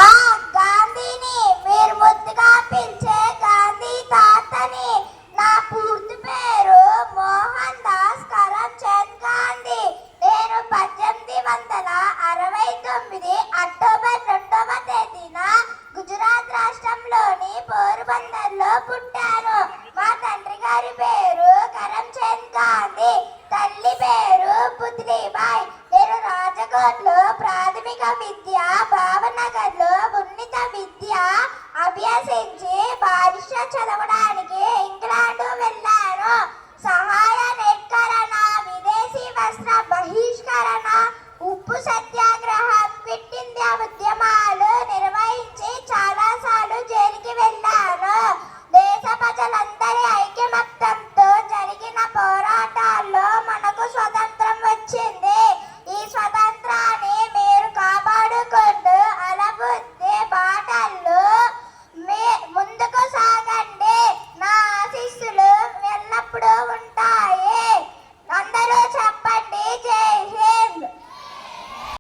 ఆ గాంధీని, మీరు ముద్దుగా పిలిచే గాంధీ తాతని. నా పూర్తి పేరు మోహన్ దాస్ కరమ్చంద్ గాంధీ. నేను 1869 అక్టోబర్ 2వ తేదీన గుజరాత్ రాష్ట్రంలోని పోర్బందర్లో పుట్టాను. మా తండ్రి గారి పేరు కరమ్చంద్ గాంధీ, తల్లి పేరు పుత్లీబాయ్. నేను రాజకోట్లో ప్రాథమిక విద్య, భావనగర్లో ఉన్నత విద్య అభ్యసించి బారిస్టర్ చదవడానికి